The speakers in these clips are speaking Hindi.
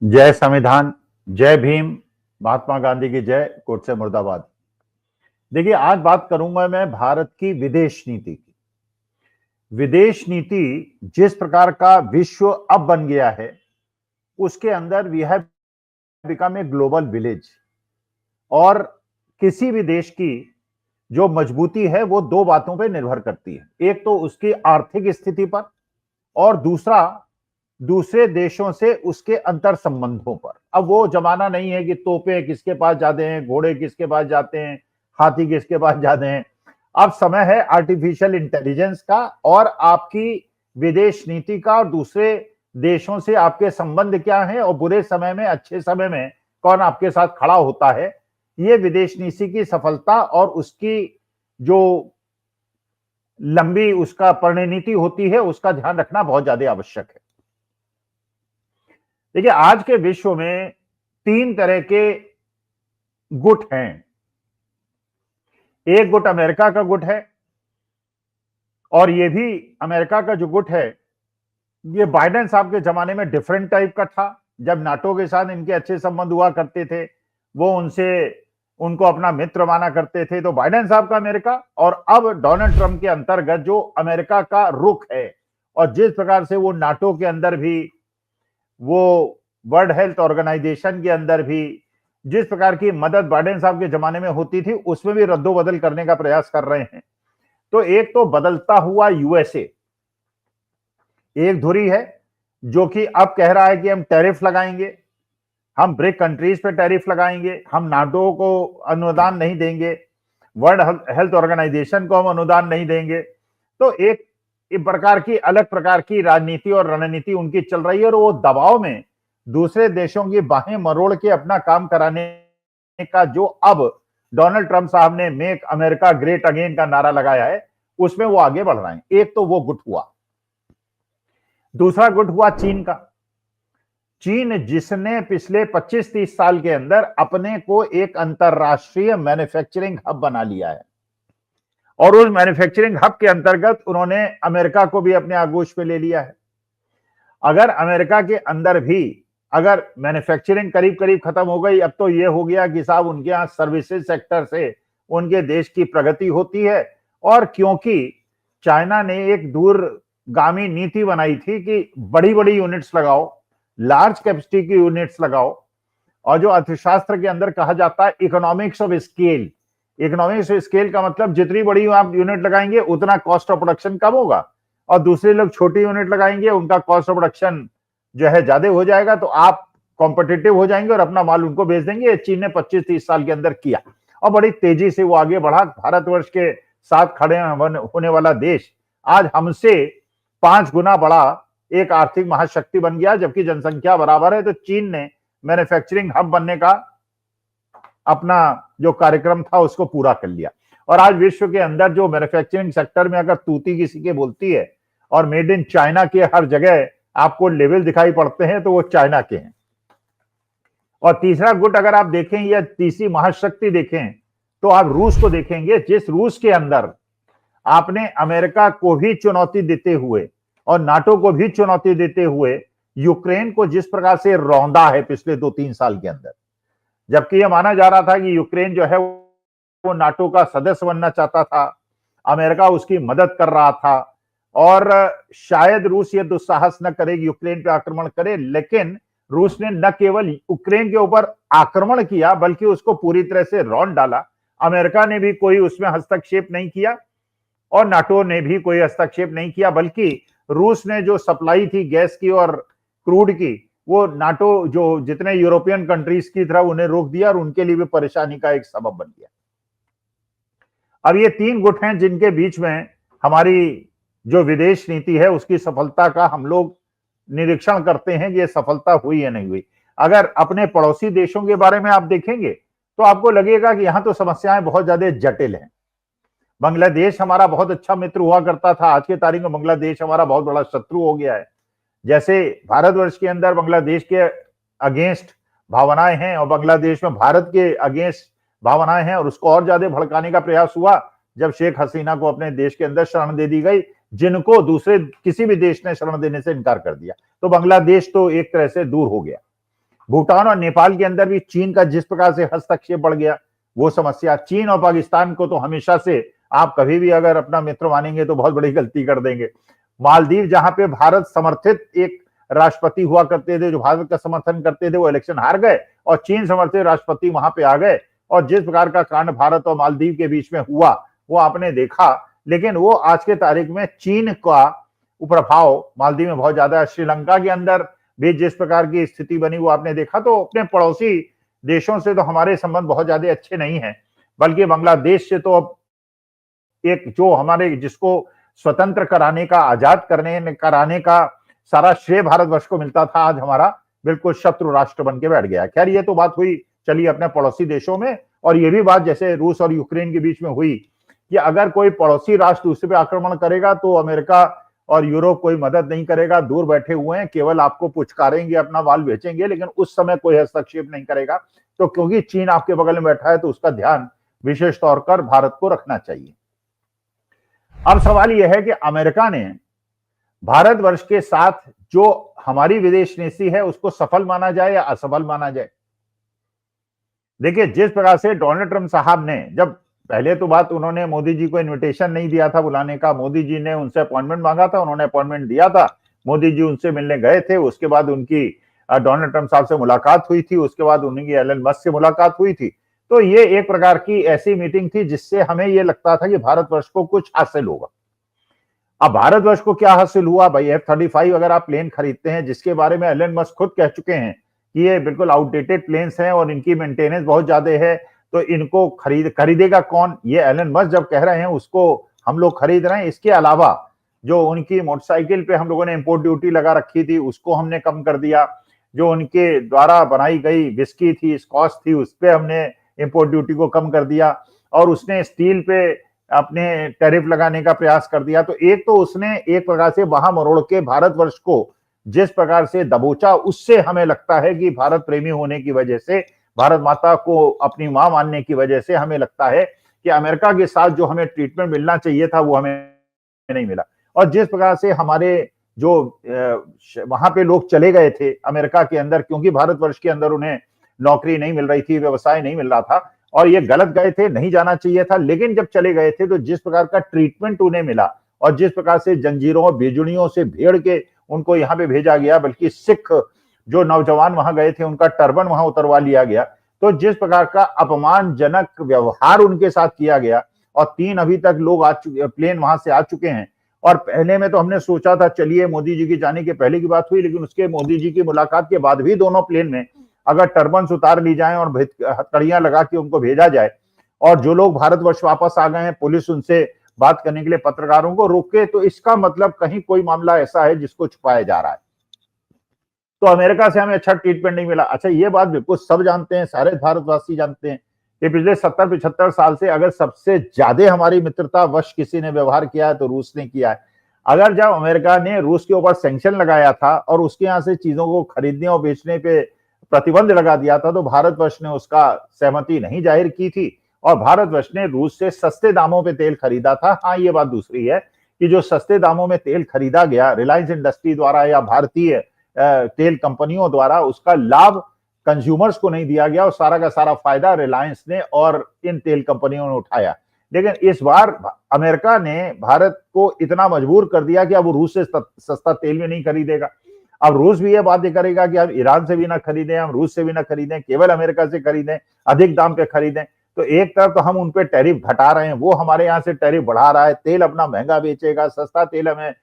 जय संविधान, जय भीम, महात्मा गांधी की जय, कोट से मुर्दाबाद। देखिए, आज बात करूंगा मैं भारत की विदेश नीति की। विदेश नीति जिस प्रकार का विश्व अब बन गया है, उसके अंदर we have become a global village. और किसी भी देश की जो मजबूती है वो दो बातों पे निर्भर करती है। एक तो उसकी आर्थिक स्थिति पर, और दूसरा दूसरे देशों से उसके अंतर संबंधों पर। अब वो जमाना नहीं है कि तोपे किसके पास जाते हैं, घोड़े किसके पास जाते हैं, हाथी किसके पास जाते हैं। अब समय है आर्टिफिशियल इंटेलिजेंस का, और आपकी विदेश नीति का, और दूसरे देशों से आपके संबंध क्या हैं, और बुरे समय में अच्छे समय में कौन आपके साथ खड़ा होता है। ये विदेश नीति की सफलता और उसकी जो लंबी उसका परिणति होती है, उसका ध्यान रखना बहुत ज्यादा आवश्यक है। देखिए, आज के विश्व में तीन तरह के गुट हैं। एक गुट अमेरिका का गुट है, और ये भी अमेरिका का जो गुट है, ये बाइडेन साहब के जमाने में डिफरेंट टाइप का था। जब नाटो के साथ इनके अच्छे संबंध हुआ करते थे, वो उनको अपना मित्र माना करते थे, तो बाइडेन साहब का अमेरिका। और अब डोनाल्ड ट्रंप के अंतर्गत जो अमेरिका का रुख है, और जिस प्रकार से वो नाटो के अंदर भी, वो वर्ल्ड हेल्थ ऑर्गेनाइजेशन के अंदर भी जिस प्रकार की मदद बाइडेन साहब के जमाने में होती थी, उसमें भी रद्दोबदल करने का प्रयास कर रहे हैं। तो एक तो बदलता हुआ यूएसए एक धुरी है, जो कि अब कह रहा है कि हम टैरिफ लगाएंगे, हम ब्रिक कंट्रीज पे टैरिफ लगाएंगे, हम नाटो को अनुदान नहीं देंगे, वर्ल्ड हेल्थ ऑर्गेनाइजेशन को हम अनुदान नहीं देंगे। तो एक प्रकार की अलग प्रकार की राजनीति और रणनीति उनकी चल रही है, और वो दबाव में दूसरे देशों की बाहें मरोड़ के अपना काम कराने का जो अब डोनाल्ड ट्रंप साहब ने मेक अमेरिका ग्रेट अगेन का नारा लगाया है, उसमें वो आगे बढ़ रहे हैं। एक तो वो गुट हुआ। दूसरा गुट हुआ चीन का। चीन जिसने पिछले 25-30 साल के अंदर अपने को एक अंतरराष्ट्रीय मैन्युफैक्चरिंग हब बना लिया है, और उस मैन्युफैक्चरिंग हब के अंतर्गत उन्होंने अमेरिका को भी अपने आगोश पे ले लिया है। अगर अमेरिका के अंदर भी अगर मैन्युफैक्चरिंग करीब करीब खत्म हो गई, अब तो ये हो गया कि साहब उनके यहाँ सर्विसेज सेक्टर से उनके देश की प्रगति होती है। और क्योंकि चाइना ने एक दूरगामी नीति बनाई थी कि बड़ी बड़ी यूनिट्स लगाओ, लार्ज कैपेसिटी की यूनिट्स लगाओ, और जो अर्थशास्त्र के अंदर कहा जाता है economics of scale. Economics of scale का मतलब जितनी बड़ी आप यूनिट लगाएंगे उतना कॉस्ट ऑफ प्रोडक्शन कम होगा, और दूसरे लोग छोटी यूनिट लगाएंगे, उनका कॉस्ट ऑफ प्रोडक्शन जो है ज्यादा हो जाएगा, तो आप कॉम्पिटिटिव हो जाएंगे और अपना माल उनको बेच देंगे। चीन ने 25-30 साल के अंदर किया, और बड़ी तेजी से वो आगे बढ़ा। भारतवर्ष के साथ खड़े होने वाला देश आज हमसे 5 गुना बड़ा एक आर्थिक महाशक्ति बन गया, जबकि जनसंख्या बराबर है। तो चीन ने मैन्युफैक्चरिंग हब बनने का अपना जो कार्यक्रम था उसको पूरा कर लिया, और आज विश्व के अंदर जो मैन्युफैक्चरिंग सेक्टर में अगर तूती किसी के बोलती है, और मेड इन चाइना के हर जगह आपको लेवल दिखाई पड़ते हैं, तो वो चाइना के हैं। और तीसरा गुट अगर आप देखें, या तीसरी महाशक्ति देखें, तो आप रूस को देखेंगे। जिस रूस के अंदर आपने अमेरिका को भी चुनौती देते हुए और नाटो को भी चुनौती देते हुए यूक्रेन को जिस प्रकार से रौंदा है पिछले 2-3 साल के अंदर, जबकि यह माना जा रहा था कि यूक्रेन जो है वो नाटो का सदस्य बनना चाहता था, अमेरिका उसकी मदद कर रहा था, और शायद रूस ये दुस्साहस न करे कि यूक्रेन पे आक्रमण करे। लेकिन रूस ने न केवल यूक्रेन के ऊपर आक्रमण किया, बल्कि उसको पूरी तरह से रौंद डाला। अमेरिका ने भी कोई उसमें हस्तक्षेप नहीं किया, और नाटो ने भी कोई हस्तक्षेप नहीं किया, बल्कि रूस ने जो सप्लाई थी गैस की और क्रूड की, वो नाटो जो जितने यूरोपियन कंट्रीज की तरह उन्हें रोक दिया, और उनके लिए भी परेशानी का एक सबब बन गया। अब ये तीन गुट हैं जिनके बीच में हमारी जो विदेश नीति है उसकी सफलता का हम लोग निरीक्षण करते हैं कि ये सफलता हुई या नहीं हुई। अगर अपने पड़ोसी देशों के बारे में आप देखेंगे, तो आपको लगेगा कि यहां तो समस्याएं बहुत ज्यादा जटिल हैं। बांग्लादेश हमारा बहुत अच्छा मित्र हुआ करता था, आज के तारीख में बांग्लादेश हमारा बहुत बड़ा शत्रु हो गया है। जैसे भारतवर्ष के अंदर बांग्लादेश के अगेंस्ट भावनाएं हैं, और बांग्लादेश में भारत के अगेंस्ट भावनाएं हैं, और उसको और ज्यादा भड़काने का प्रयास हुआ जब शेख हसीना को अपने देश के अंदर शरण दे दी गई, जिनको दूसरे किसी भी देश ने शरण देने से इनकार कर दिया। तो बांग्लादेश तो एक तरह से दूर हो गया। भूटान और नेपाल के अंदर भी चीन का जिस प्रकार से हस्तक्षेप बढ़ गया, वो समस्या। चीन और पाकिस्तान को तो हमेशा से आप कभी भी अगर अपना मित्र मानेंगे तो बहुत बड़ी गलती कर देंगे। मालदीव, जहां पे भारत समर्थित एक राष्ट्रपति हुआ करते थे, जो भारत का समर्थन करते थे, वो इलेक्शन हार गए और चीन समर्थित राष्ट्रपति वहां पे आ गए, और जिस प्रकार का कांड भारत और मालदीव के बीच में हुआ वो आपने देखा। लेकिन वो आज के तारीख में चीन का प्रभाव मालदीव में बहुत ज्यादा है। श्रीलंका के अंदर भी जिस प्रकार की स्थिति बनी वो आपने देखा। तो अपने पड़ोसी देशों से तो हमारे संबंध बहुत ज्यादा अच्छे नहीं है, बल्कि बांग्लादेश से तो अब एक जो हमारे जिसको स्वतंत्र कराने का, आजाद कराने का सारा श्रेय भारतवर्ष को मिलता था, आज हमारा बिल्कुल शत्रु राष्ट्र बन के बैठ गया। खैर, ये तो बात हुई चलिए अपने पड़ोसी देशों में, और ये भी बात जैसे रूस और यूक्रेन के बीच में हुई कि अगर कोई पड़ोसी राष्ट्र दूसरे पे आक्रमण करेगा तो अमेरिका और यूरोप कोई मदद नहीं करेगा, दूर बैठे हुए हैं, केवल आपको पुचकारेंगे, अपना माल बेचेंगे, लेकिन उस समय कोई हस्तक्षेप नहीं करेगा। तो क्योंकि चीन आपके बगल में बैठा है तो उसका ध्यान विशेष तौर पर भारत को रखना चाहिए। अब सवाल यह है कि अमेरिका ने भारतवर्ष के साथ जो हमारी विदेश नीति है उसको सफल माना जाए या असफल माना जाए। देखिए, जिस प्रकार से डोनाल्ड ट्रंप साहब ने, जब पहले तो बात उन्होंने मोदी जी को इनविटेशन नहीं दिया था बुलाने का, मोदी जी ने उनसे अपॉइंटमेंट मांगा था, उन्होंने अपॉइंटमेंट दिया था, मोदी जी उनसे मिलने गए थे, उसके बाद उनकी डोनाल्ड ट्रंप साहब से मुलाकात हुई थी, उसके बाद उनकी एलन मस्क से मुलाकात हुई थी। तो ये एक प्रकार की ऐसी मीटिंग थी जिससे हमें ये लगता था कि भारतवर्ष को कुछ हासिल होगा। अब भारतवर्ष को क्या हासिल हुआ भाई? F-35 अगर आप प्लेन खरीदते हैं, जिसके बारे में एलन मस्क खुद कह चुके हैं कि ये बिल्कुल आउटडेटेड प्लेन्स हैं और इनकी मेंटेनेंस बहुत ज्यादा है, तो इनको खरीदेगा कौन? ये एलन मस्क जब कह रहे हैं उसको हम लोग खरीद रहे हैं। इसके अलावा जो उनकी मोटरसाइकिल पे हम लोगों ने इंपोर्ट ड्यूटी लगा रखी थी उसको हमने कम कर दिया। जो उनके द्वारा बनाई गई विस्की थी, स्कॉच थी, उस पर हमने इंपोर्ट ड्यूटी को कम कर दिया, और उसने स्टील पे अपने टैरिफ लगाने का प्रयास कर दिया। तो एक तो उसने एक प्रकार से वहां मरोड़ के भारतवर्ष को जिस प्रकार से दबोचा, उससे हमें लगता है कि भारत प्रेमी होने की वजह से, भारत माता को अपनी मां मानने की वजह से हमें लगता है कि अमेरिका के साथ जो हमें ट्रीटमेंट मिलना चाहिए था वो हमें नहीं मिला। और जिस प्रकार से हमारे जो वहां पे लोग चले गए थे अमेरिका के अंदर, क्योंकि भारतवर्ष के अंदर उन्हें नौकरी नहीं मिल रही थी, व्यवसाय नहीं मिल रहा था, और ये गलत गए थे, नहीं जाना चाहिए था, लेकिन जब चले गए थे तो जिस प्रकार का ट्रीटमेंट उन्हें मिला और जिस प्रकार से जंजीरों बेजुनियों से भेड़ के उनको यहाँ पे भेजा गया, बल्कि सिख जो नौजवान वहां गए थे उनका टर्बन वहां उतरवा लिया गया, तो जिस प्रकार का अपमानजनक व्यवहार उनके साथ किया गया, और 3 अभी तक लोग प्लेन वहां से आ चुके हैं। और पहले में तो हमने सोचा था चलिए मोदी जी की जाने के पहले की बात हुई, लेकिन उसके मोदी जी की मुलाकात के बाद भी दोनों प्लेन में अगर टर्बन्स उतार ली जाए और हथकड़ियां लगा के उनको भेजा जाए, और जो लोग भारतवर्ष वापस आ गए हैं पुलिस उनसे बात करने के लिए पत्रकारों को रोके, तो इसका मतलब कहीं कोई मामला ऐसा है जिसको छुपाया जा रहा है। तो अमेरिका से हमें अच्छा ट्रीटमेंट नहीं मिला। अच्छा, ये बात बिल्कुल सब जानते हैं, सारे भारतवासी जानते हैं कि पिछले 70-75 साल से अगर सबसे ज्यादा हमारी मित्रता वश किसी ने व्यवहार किया है तो रूस ने किया है। अगर जब अमेरिका ने रूस के ऊपर सैंक्शन लगाया था और उसके यहाँ से चीजों को खरीदने और बेचने पे प्रतिबंध लगा दिया था, तो भारतवर्ष ने उसका सहमति नहीं जाहिर की थी, और भारतवर्ष ने रूस से सस्ते दामों पे तेल खरीदा था। हाँ, ये बात दूसरी है कि जो सस्ते दामों में तेल खरीदा गया रिलायंस इंडस्ट्री द्वारा या भारतीय तेल कंपनियों द्वारा, उसका लाभ कंज्यूमर्स को नहीं दिया गया, और सारा का सारा फायदा रिलायंस ने और इन तेल कंपनियों ने उठाया। लेकिन इस बार अमेरिका ने भारत को इतना मजबूर कर दिया कि अब वो रूस से सस्ता तेल भी नहीं खरीदेगा। अब रूस भी ये बातें करेगा कि हम ईरान से भी ना खरीदें, हम रूस से भी ना खरीदें, केवल अमेरिका से खरीदें, अधिक दाम पे खरीदें। तो एक तरफ तो हम उन पे टैरिफ घटा रहे हैं, वो हमारे यहाँ से टैरिफ बढ़ा रहा है, तेल अपना महंगा बेचेगा, सस्ता तेल हमें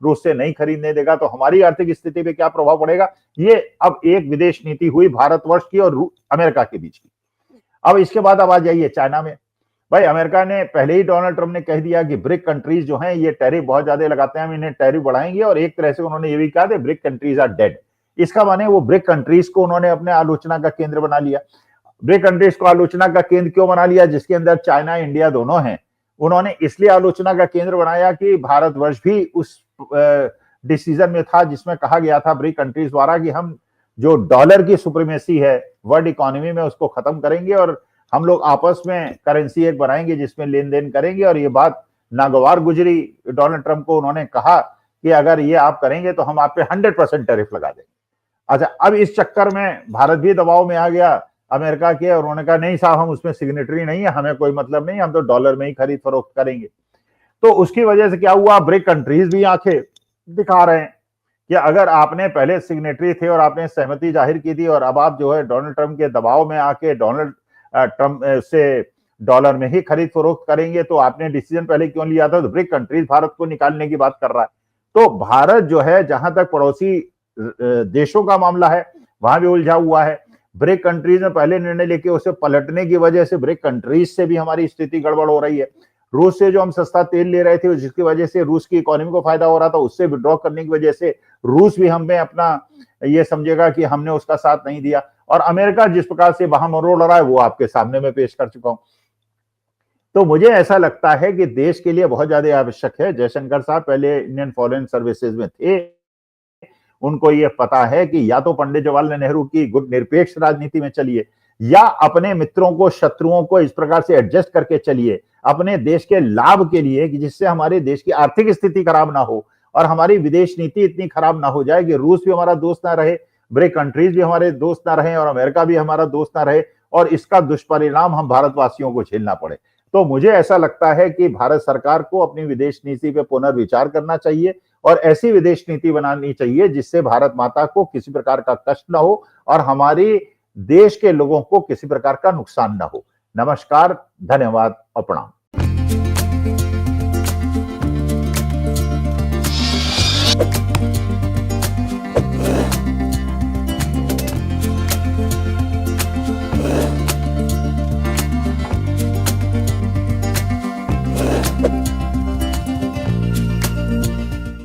रूस से नहीं खरीदने देगा, तो हमारी आर्थिक स्थिति पे क्या प्रभाव पड़ेगा? ये अब एक विदेश नीति हुई भारतवर्ष की और अमेरिका के बीच की। अब इसके बाद अब आ जाइए चाइना में। भाई, अमेरिका ने पहले ही, डोनाल्ड ट्रंप ने कह दिया कि ब्रिक कंट्रीज जो हैं ये टैरिफ बहुत ज्यादा लगाते हैं, हम इन्हें टैरिफ बढ़ाएंगे, और एक तरह से उन्होंने ये भी कहा था ब्रिक कंट्रीज आर डेड। इसका माने वो ब्रिक कंट्रीज को उन्होंने अपने आलोचना का केंद्र बना लिया। ब्रिक कंट्रीज को आलोचना का केंद्र क्यों बना लिया? जिसके अंदर चाइना इंडिया दोनों हैं। उन्होंने इसलिए आलोचना का केंद्र बनाया कि भारतवर्ष भी उस डिसीजन में था जिसमें कहा गया था ब्रिक कंट्रीज द्वारा कि हम जो डॉलर की सुप्रीमेसी है वर्ल्ड इकोनॉमी में उसको खत्म करेंगे, और हम लोग आपस में करेंसी एक बनाएंगे जिसमें लेन देन करेंगे। और ये बात नागवार गुजरी डोनाल्ड ट्रंप को, उन्होंने कहा कि अगर ये आप करेंगे तो हम आप पे 100% टैरिफ लगा देंगे। अच्छा, अब इस चक्कर में भारत भी दबाव में आ गया अमेरिका के, और उन्होंने कहा नहीं साहब हम उसमें सिग्नेटरी नहीं है, हमें कोई मतलब नहीं, हम तो डॉलर में ही खरीद फरोख्त करेंगे। तो उसकी वजह से क्या हुआ, ब्रिक कंट्रीज भी आंखें दिखा रहे हैं कि अगर आपने पहले सिग्नेटरी थे और आपने सहमति जाहिर की थी और अब आप जो है डोनाल्ड ट्रंप के दबाव में आके डोनाल्ड ट्रंप से डॉलर में ही खरीद फरोख्त करेंगे, तो आपने डिसीजन पहले क्यों लिया था? तो ब्रिक कंट्रीज भारत को निकालने की बात कर रहा है। तो भारत जो है जहां तक पड़ोसी देशों का मामला है वहां भी उलझा हुआ है। ब्रिक कंट्रीज ने पहले निर्णय लेके उसे पलटने की वजह से ब्रिक कंट्रीज से भी हमारी स्थिति गड़बड़ हो रही है। रूस से जो हम सस्ता तेल ले रहे थे जिसकी वजह से रूस की इकोनॉमी को फायदा हो रहा था, उससे विड्रॉ करने की वजह से रूस भी हमें अपना ये समझेगा कि हमने उसका साथ नहीं दिया। और अमेरिका जिस प्रकार से वहां मरोड़ रहा है वो आपके सामने मैं पेश कर चुका हूं। तो मुझे ऐसा लगता है कि देश के लिए बहुत ज्यादा आवश्यक है। जयशंकर साहब पहले इंडियन फॉरेन सर्विसेज में थे, उनको ये पता है कि या तो पंडित जवाहरलाल नेहरू की गुट निरपेक्ष राजनीति में चलिए, या अपने मित्रों को शत्रुओं को इस प्रकार से एडजस्ट करके चलिए अपने देश के लाभ के लिए, कि जिससे हमारे देश की आर्थिक स्थिति खराब ना हो और हमारी विदेश नीति इतनी खराब ना हो जाए कि रूस भी हमारा दोस्त ना रहे, ब्रिक कंट्रीज भी हमारे दोस्त ना रहे और अमेरिका भी हमारा दोस्त ना रहे, और इसका दुष्परिणाम हम भारतवासियों को झेलना पड़े। तो मुझे ऐसा लगता है कि भारत सरकार को अपनी विदेश नीति पे पुनर्विचार करना चाहिए और ऐसी विदेश नीति बनानी चाहिए जिससे भारत माता को किसी प्रकार का कष्ट न हो और हमारी देश के लोगों को किसी प्रकार का नुकसान न हो। नमस्कार, धन्यवाद और प्रणाम।